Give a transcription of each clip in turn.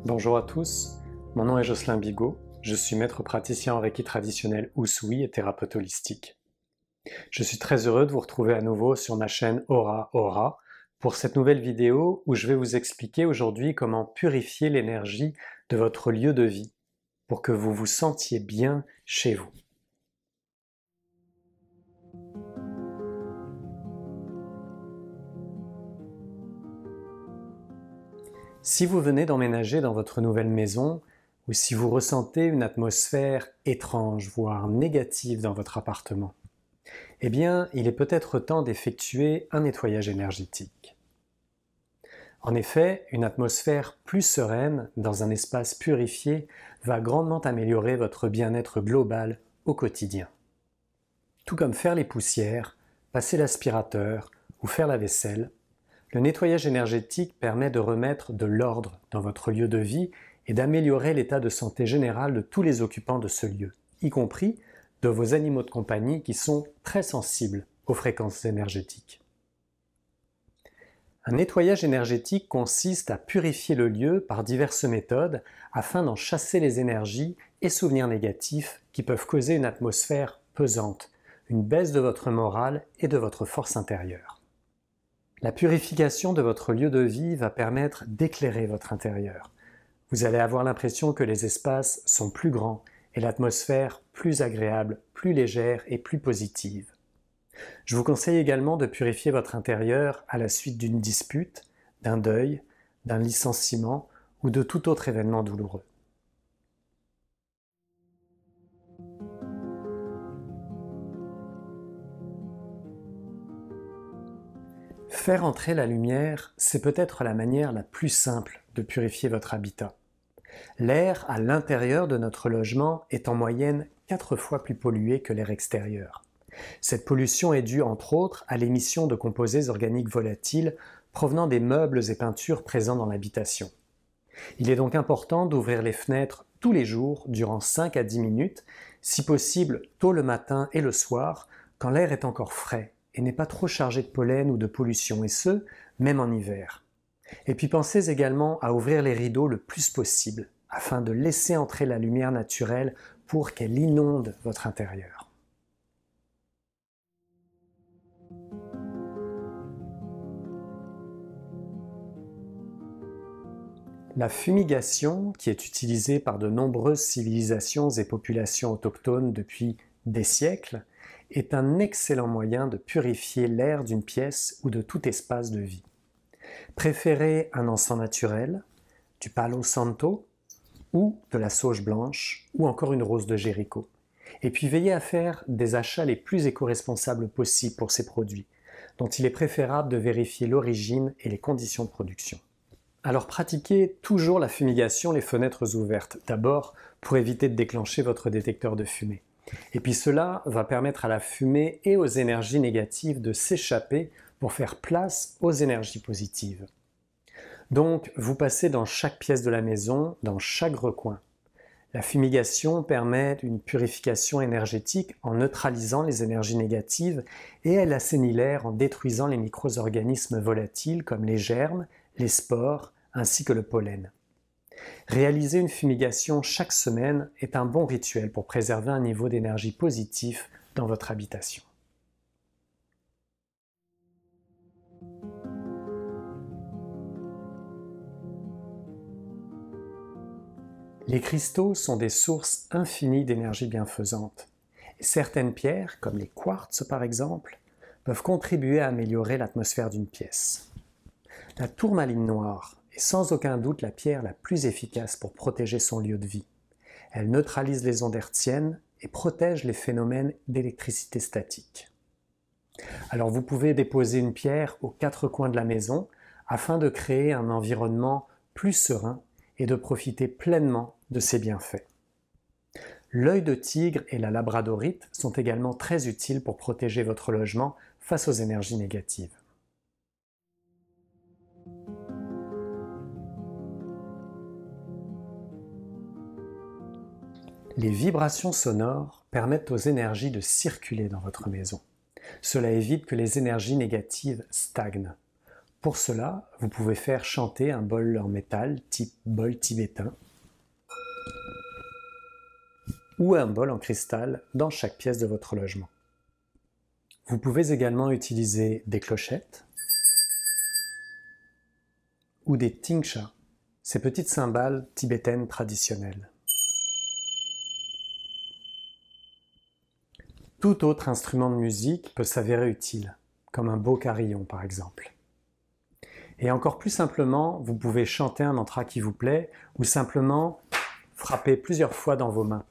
Bonjour à tous, mon nom est Jocelyn Bigot, je suis maître praticien en Reiki traditionnel Usui et thérapeute holistique. Je suis très heureux de vous retrouver à nouveau sur ma chaîne Aura Aura pour cette nouvelle vidéo où je vais vous expliquer aujourd'hui comment purifier l'énergie de votre lieu de vie pour que vous vous sentiez bien chez vous. Si vous venez d'emménager dans votre nouvelle maison, ou si vous ressentez une atmosphère étrange, voire négative dans votre appartement, eh bien, il est peut-être temps d'effectuer un nettoyage énergétique. En effet, une atmosphère plus sereine dans un espace purifié va grandement améliorer votre bien-être global au quotidien. Tout comme faire les poussières, passer l'aspirateur ou faire la vaisselle, le nettoyage énergétique permet de remettre de l'ordre dans votre lieu de vie et d'améliorer l'état de santé général de tous les occupants de ce lieu, y compris de vos animaux de compagnie qui sont très sensibles aux fréquences énergétiques. Un nettoyage énergétique consiste à purifier le lieu par diverses méthodes afin d'en chasser les énergies et souvenirs négatifs qui peuvent causer une atmosphère pesante, une baisse de votre morale et de votre force intérieure. La purification de votre lieu de vie va permettre d'éclairer votre intérieur. Vous allez avoir l'impression que les espaces sont plus grands et l'atmosphère plus agréable, plus légère et plus positive. Je vous conseille également de purifier votre intérieur à la suite d'une dispute, d'un deuil, d'un licenciement ou de tout autre événement douloureux. Faire entrer la lumière, c'est peut-être la manière la plus simple de purifier votre habitat. L'air à l'intérieur de notre logement est en moyenne 4 fois plus pollué que l'air extérieur. Cette pollution est due entre autres à l'émission de composés organiques volatiles provenant des meubles et peintures présents dans l'habitation. Il est donc important d'ouvrir les fenêtres tous les jours durant 5 à 10 minutes, si possible tôt le matin et le soir, quand l'air est encore frais et n'est pas trop chargé de pollen ou de pollution, et ce, même en hiver. Et puis pensez également à ouvrir les rideaux le plus possible, afin de laisser entrer la lumière naturelle pour qu'elle inonde votre intérieur. La fumigation, qui est utilisée par de nombreuses civilisations et populations autochtones depuis des siècles, est un excellent moyen de purifier l'air d'une pièce ou de tout espace de vie. Préférez un encens naturel, du palo santo ou de la sauge blanche ou encore une rose de Jéricho. Et puis veillez à faire des achats les plus éco-responsables possibles pour ces produits, dont il est préférable de vérifier l'origine et les conditions de production. Alors pratiquez toujours la fumigation les fenêtres ouvertes, d'abord pour éviter de déclencher votre détecteur de fumée. Et puis cela va permettre à la fumée et aux énergies négatives de s'échapper pour faire place aux énergies positives. Donc, vous passez dans chaque pièce de la maison, dans chaque recoin. La fumigation permet une purification énergétique en neutralisant les énergies négatives et elle assainit l'air en détruisant les micro-organismes volatiles comme les germes, les spores ainsi que le pollen. Réaliser une fumigation chaque semaine est un bon rituel pour préserver un niveau d'énergie positif dans votre habitation. Les cristaux sont des sources infinies d'énergie bienfaisante. Et certaines pierres, comme les quartz par exemple, peuvent contribuer à améliorer l'atmosphère d'une pièce. La tourmaline noire est sans aucun doute la pierre la plus efficace pour protéger son lieu de vie. Elle neutralise les ondes hertziennes et protège les phénomènes d'électricité statique. Alors vous pouvez déposer une pierre aux 4 coins de la maison afin de créer un environnement plus serein et de profiter pleinement de ses bienfaits. L'œil de tigre et la labradorite sont également très utiles pour protéger votre logement face aux énergies négatives. Les vibrations sonores permettent aux énergies de circuler dans votre maison. Cela évite que les énergies négatives stagnent. Pour cela, vous pouvez faire chanter un bol en métal type bol tibétain ou un bol en cristal dans chaque pièce de votre logement. Vous pouvez également utiliser des clochettes ou des tingshas, ces petites cymbales tibétaines traditionnelles. Tout autre instrument de musique peut s'avérer utile, comme un beau carillon par exemple. Et encore plus simplement, vous pouvez chanter un mantra qui vous plaît ou simplement frapper plusieurs fois dans vos mains.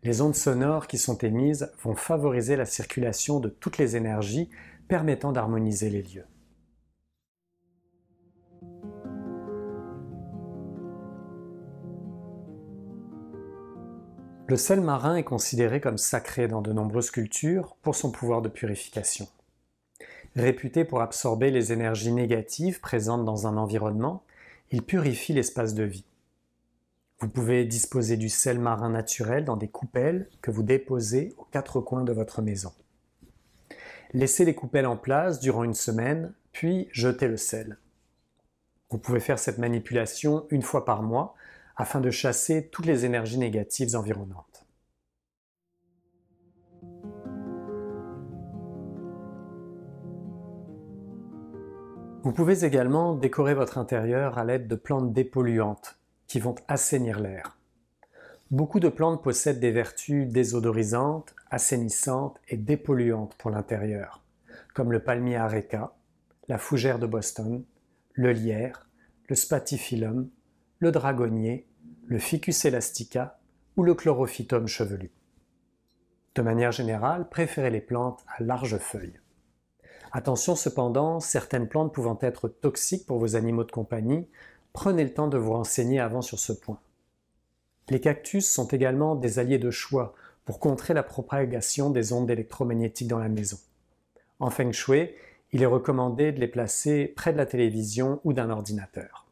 Les ondes sonores qui sont émises vont favoriser la circulation de toutes les énergies permettant d'harmoniser les lieux. Le sel marin est considéré comme sacré dans de nombreuses cultures pour son pouvoir de purification. Réputé pour absorber les énergies négatives présentes dans un environnement, il purifie l'espace de vie. Vous pouvez disposer du sel marin naturel dans des coupelles que vous déposez aux quatre coins de votre maison. Laissez les coupelles en place durant une semaine, puis jetez le sel. Vous pouvez faire cette manipulation une fois par mois afin de chasser toutes les énergies négatives environnantes. Vous pouvez également décorer votre intérieur à l'aide de plantes dépolluantes qui vont assainir l'air. Beaucoup de plantes possèdent des vertus désodorisantes, assainissantes et dépolluantes pour l'intérieur, comme le palmier areca, la fougère de Boston, le lierre, le spathiphyllum, le dragonnier, le ficus elastica ou le chlorophytum chevelu. De manière générale, préférez les plantes à larges feuilles. Attention cependant, certaines plantes pouvant être toxiques pour vos animaux de compagnie, prenez le temps de vous renseigner avant sur ce point. Les cactus sont également des alliés de choix pour contrer la propagation des ondes électromagnétiques dans la maison. En Feng Shui, il est recommandé de les placer près de la télévision ou d'un ordinateur.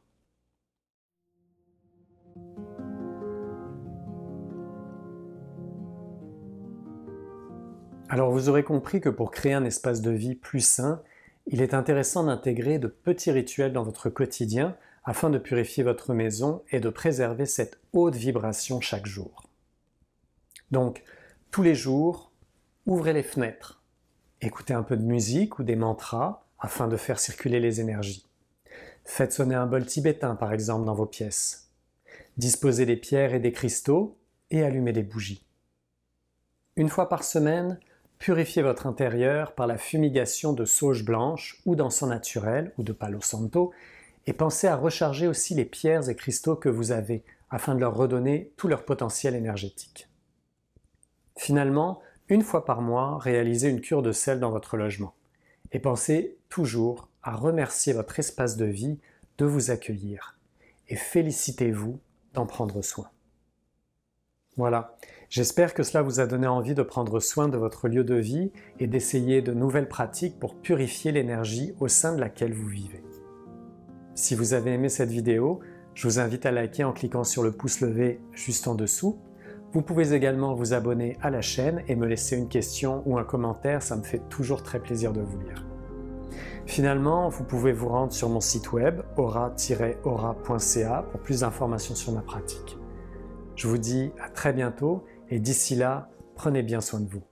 Alors vous aurez compris que pour créer un espace de vie plus sain, il est intéressant d'intégrer de petits rituels dans votre quotidien afin de purifier votre maison et de préserver cette haute vibration chaque jour. Donc, tous les jours, ouvrez les fenêtres, écoutez un peu de musique ou des mantras afin de faire circuler les énergies. Faites sonner un bol tibétain par exemple dans vos pièces. Disposez des pierres et des cristaux et allumez des bougies. Une fois par semaine, purifiez votre intérieur par la fumigation de sauge blanche ou d'encens naturel ou de palo santo et pensez à recharger aussi les pierres et cristaux que vous avez afin de leur redonner tout leur potentiel énergétique. Finalement, une fois par mois, réalisez une cure de sel dans votre logement et pensez toujours à remercier votre espace de vie de vous accueillir et félicitez-vous d'en prendre soin. Voilà, j'espère que cela vous a donné envie de prendre soin de votre lieu de vie et d'essayer de nouvelles pratiques pour purifier l'énergie au sein de laquelle vous vivez. Si vous avez aimé cette vidéo, je vous invite à liker en cliquant sur le pouce levé juste en dessous. Vous pouvez également vous abonner à la chaîne et me laisser une question ou un commentaire, ça me fait toujours très plaisir de vous lire. Finalement, vous pouvez vous rendre sur mon site web aura-aura.ca pour plus d'informations sur ma pratique. Je vous dis à très bientôt et d'ici là, prenez bien soin de vous.